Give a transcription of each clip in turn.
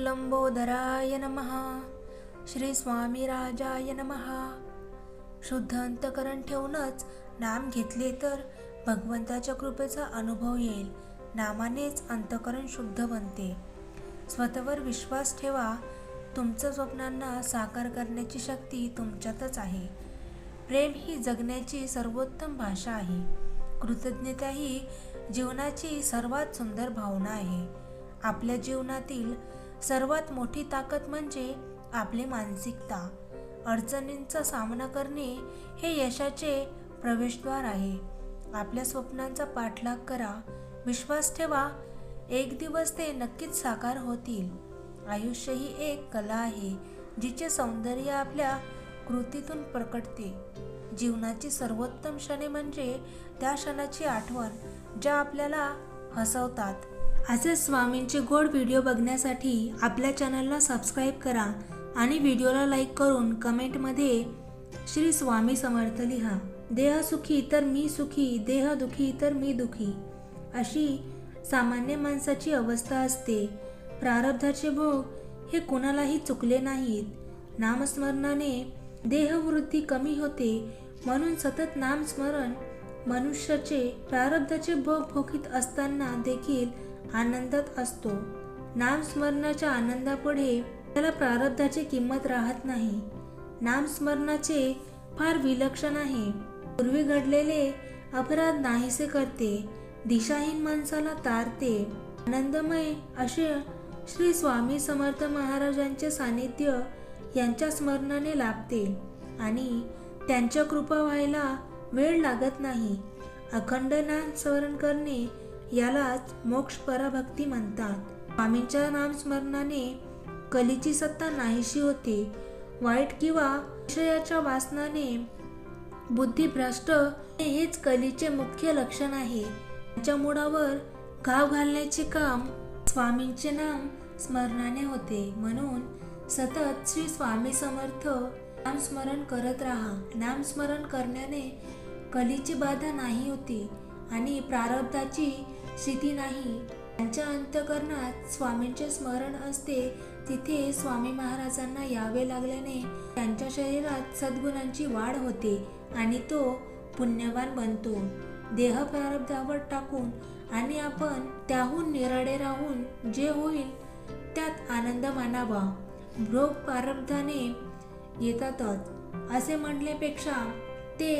लंबोदराय नमः. श्री स्वामी राजाय नमः. शुद्ध अंतकरण ठेवूनच नाम घेतले तर भगवंताच्या कृपेचा अनुभव येईल. नामानेच अंतकरण शुद्ध बनते. स्वतःवर विश्वास ठेवा. तुमच्या स्वप्नांना साकार करण्याची शक्ती तुमच्यातच आहे. प्रेम ही जगण्याची सर्वोत्तम भाषा आहे. कृतज्ञता ही जीवनाची सर्वात सुंदर भावना आहे. आपल्या जीवनातील सर्वात मोठी ताकद म्हणजे आपली मानसिकता. अडचणींचा सामना करणे हे यशाचे प्रवेशद्वार आहे. आपल्या स्वप्नांचा पाठलाग करा. विश्वास ठेवा, एक दिवस ते नक्कीच साकार होतील. आयुष्य ही एक कला आहे जिचे सौंदर्य आपल्या कृतीतून प्रकटते. जीवनाची सर्वोत्तम क्षणे म्हणजे त्या क्षणाची आठवण ज्या आपल्याला हसवतात. असे स्वामींचे गोड व्हिडिओ बघण्यासाठी आपल्या चॅनलला सबस्क्राईब करा आणि व्हिडिओला लाईक करून कमेंटमध्ये श्री स्वामी समर्थ लिहा. देह सुखी तर मी सुखी, देह दुखी तर मी दुखी, अशी सामान्य माणसाची अवस्था असते. प्रारब्धाचे भोग हे कुणालाही चुकले नाहीत. नामस्मरणाने देहवृत्ती कमी होते, म्हणून सतत नामस्मरण मनुष्याचे प्रारब्धाचे भोग भोगीत असताना देखील आनंदात असतो. नामस्मरणाच्या आनंदापुढे त्याला प्रारब्धाची किंमत राहत नाही. नामस्मरणाचे फार विलक्षण आहे. पूर्वी घडलेले अपराध नाहीसे करते, दिशाहीन माणसाला तारते. आनंदमय असे श्री स्वामी समर्थ महाराजांचे सानिध्य यांच्या स्मरणाने लाभते आणि त्यांच्या कृपा व्हायला वेळ लागत नाही. अखंड नाम स्मरण करणे यालाच मोक्ष पराभक्ती म्हणतात. स्वामींच्या नामस्मरणाने कलीची सत्ता नाहीशी होते. वाईट किंवा विषयाच्या वासनाने बुद्धिभ्रष्ट हेच कलीचे मुख्य लक्षण आहे. त्यांच्या मुळावर घाव घालण्याचे काम स्वामींचे नाम स्मरणाने होते. म्हणून सतत श्री स्वामी समर्थ नामस्मरण करत राहा. नामस्मरण करण्याने कलीची बाधा नाही होती आणि प्रारब्धाची स्थिती नाही. त्यांच्या अंतःकरणात स्वामींचे स्मरण असते. तिथे स्वामी महाराजांना यावे लागल्याने त्यांच्या शरीरात सद्गुणांची वाढ होते आणि तो पुण्यवान बनतो. देह प्रारब्धावर टाकून आणि आपण त्याहून निराळे राहून जे होईल त्यात आनंद मानावा. भोग प्रारब्धाने येतातच असे म्हटल्यापेक्षा ते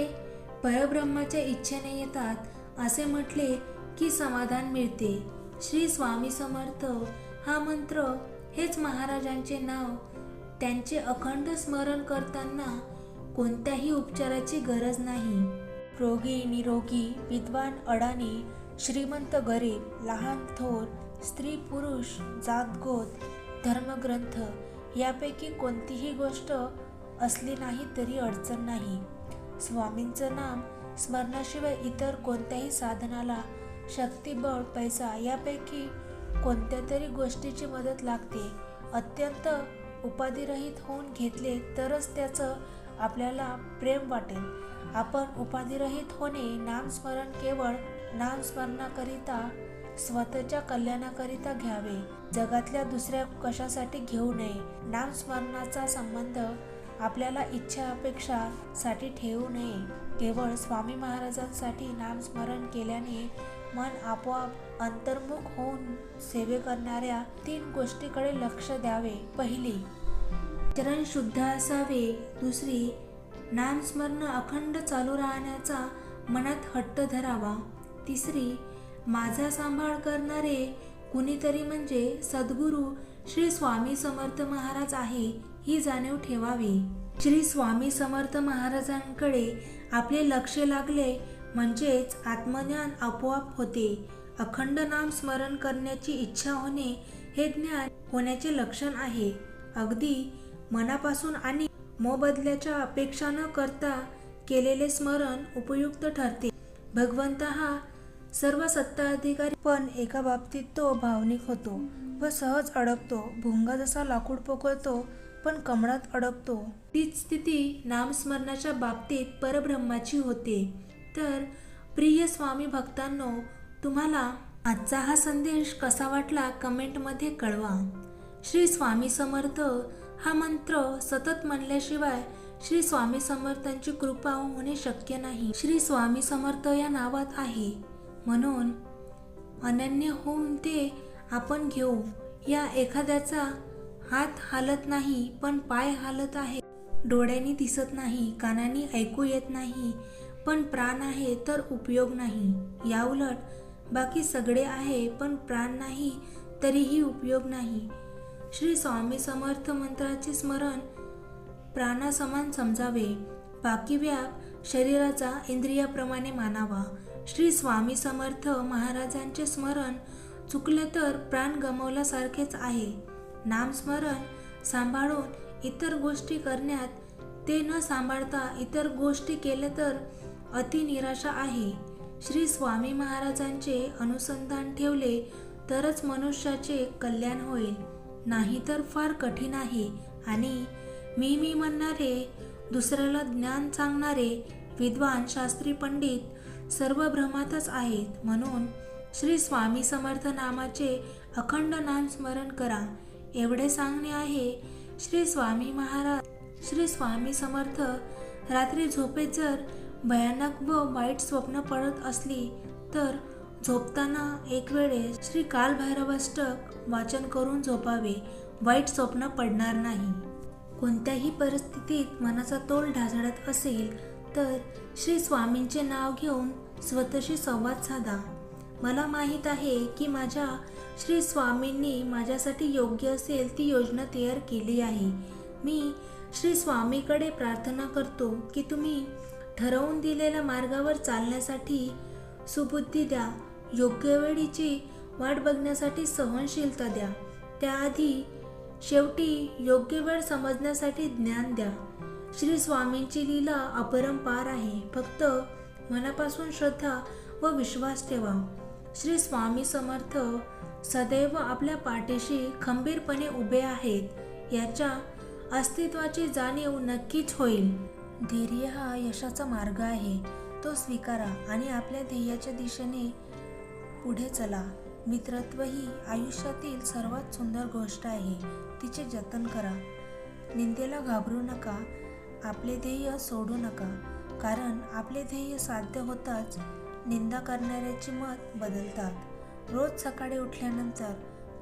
परब्रह्माच्या इच्छेने येतात असे म्हटले की समाधान मिळते. श्री स्वामी समर्थ हा मंत्र हेच महाराजांचे नाव. त्यांचे अखंड स्मरण करताना कोणत्याही उपचाराची गरज नाही. रोगी निरोगी, विद्वान अडाणी, श्रीमंत गरीब, लहान थोर, स्त्री पुरुष, जात गोत, धर्मग्रंथ यापैकी कोणतीही गोष्ट असली नाही तरी अडचण नाही. स्वामींचं नाम स्मरणाशिवाय इतर कोणत्याही साधनाला शक्तिबळ, पैसा यापैकी कोणत्या तरी गोष्टीची मदत लागते. अत्यंत उपाधिरहित होऊन घेतले तरच त्याचं आपल्याला प्रेम वाटेल. आपण उपाधिरहित होणे, नामस्मरण केवळ नामस्मरणाकरिता, स्वतःच्या कल्याणाकरिता घ्यावे. जगातल्या दुसऱ्या कशासाठी घेऊ नये. नामस्मरणाचा संबंध आपल्याला इच्छा अपेक्षा साठी ठेवू नये. केवळ स्वामी महाराजांसाठी नामस्मरण केल्याने मन आपोआप अंतर्मुख होऊन सेवे करणाऱ्या 3 गोष्टीकडे लक्ष द्यावे. पहिली, चरण शुद्ध असावे. दुसरी, नामस्मरण अखंड चालू राहण्याचा मनात हट्ट धरावा. तिसरी, माझा सांभाळ करणारे कुणीतरी म्हणजे सद्गुरू श्री स्वामी समर्थ महाराज आहे ही जाणीव ठेवावी. श्री स्वामी समर्थ महाराजांकडे आपले लक्ष लागले म्हणजेच आत्मज्ञान आपोआप होते. अखंड नाम स्मरण करण्याची इच्छा होणे हे ज्ञान होण्याचे लक्षण आहे. अगदी मनापासून आणि मोबदल्याच्या अपेक्षा न करता केलेले स्मरण उपयुक्त ठरते. भगवंत हा सर्व सत्ता अधिकारी, पण एका बाबतीत तो भावनिक होतो व सहज अडकतो. भुंगा जसा लाकूड पोकळतो पण कमळात अडकतो, तीच स्थिती नामस्मरणाच्या बाबतीत परब्रह्माची होते. तर प्रिय स्वामी भक्तांनो, तुम्हाला आजचा हा संदेश कसा वाटला कमेंटमध्ये कळवा. श्री स्वामी समर्थ हा मंत्र सतत म्हणल्याशिवाय श्री स्वामी समर्थांची कृपा होणे शक्य नाही. श्री स्वामी समर्थ या नावात आहे म्हणून अनन्य होऊन ते आपण घेऊ. या एखाद्याचा हात हालत नाही पण पाय हालत आहे, डोळ्यांनी दिसत नाही, कानांनी ऐकू येत नाही, पण प्राण आहे तर उपयोग नाही. याउलट बाकी सगळे आहे पण प्राण नाही तरीही उपयोग नाही. श्री स्वामी समर्थ मंत्राचे स्मरण प्राणासमान समजावे. बाकी व्याप शरीराचा इंद्रियाप्रमाणे मानावा. श्री स्वामी समर्थ महाराजांचे स्मरण चुकले तर प्राण गमावल्यासारखेच आहे. नामस्मरण सांभाळून इतर गोष्टी करण्यात, ते न सांभाळता इतर गोष्टी केल्या तर अति निराशा आहे. श्री स्वामी महाराजांचे अनुसंधान ठेवले तरच मनुष्याचे कल्याण होईल, नाहीतर फार कठीण आहे. आणि मी म्हणणारे, दुसऱ्याला ज्ञान सांगणारे विद्वान शास्त्री पंडित सर्व भ्रमातच आहेत. म्हणून श्री स्वामी समर्थ नामाचे अखंड नाम स्मरण करा एवढे सांगणे आहे. श्री स्वामी समर्थ रात्री झोपेत जर भयानक व वाईट स्वप्न पडत असली तर झोपताना एक वेळेस श्री कालभैरवाष्टक वाचन करून झोपावे. वाईट स्वप्न पडणार नाही. कोणत्याही परिस्थितीत मनाचा तोल ढासळत असेल तर श्री स्वामींचे नाव घेऊन स्वतःशी संवाद साधा. मला माहीत आहे की माझ्या श्री स्वामींनी माझ्यासाठी योग्य असेल ती योजना तयार केली आहे. मी श्री स्वामीकडे प्रार्थना करतो की तुम्ही ठरवून दिलेल्या मार्गावर चालण्यासाठी सुबुद्धी द्या. योग्य वेळीची वाट बघण्यासाठी सहनशीलता द्या. त्याआधी शेवटी योग्य वेळ समजण्यासाठी ज्ञान द्या. श्री स्वामींची लीला अपरंपार आहे. फक्त मनापासून श्रद्धा व विश्वास ठेवा. श्री स्वामी समर्थ सदैव आपल्या पाठीशी खंबीरपणे उभे आहेत याच्या अस्तित्वाची जाणीव नक्कीच होईल. धैर्य हा यशाचा मार्ग आहे, तो स्वीकारा आणि आपल्या ध्येयाच्या दिशेने पुढे चला. मित्रत्व ही आयुष्यातील सर्वात सुंदर गोष्ट आहे, तिचे जतन करा. निंदेला घाबरू नका, आपले ध्येय सोडू नका, कारण आपले ध्येय साध्य होताच निंदा करणाऱ्याची मत बदलतात. रोज सकाळी उठल्यानंतर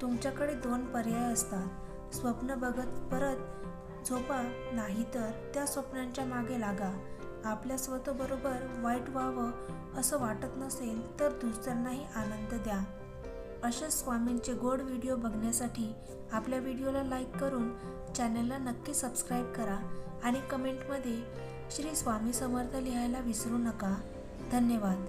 तुमच्याकडे 2 पर्याय असतात. स्वप्न बघत परत झोपा, नाहीतर त्या स्वप्नांच्या मागे लागा. आपल्या स्वतःबरोबर वाईट व्हावं असं वाटत नसेल तर दुसऱ्यांनाही आनंद द्या. अशा स्वामींचे गोड व्हिडिओ बघण्यासाठी आपल्या व्हिडिओला लाईक करून चॅनलला नक्की सबस्क्राईब करा आणि कमेंटमध्ये श्री स्वामी समर्थ लिहायला विसरू नका. धन्यवाद.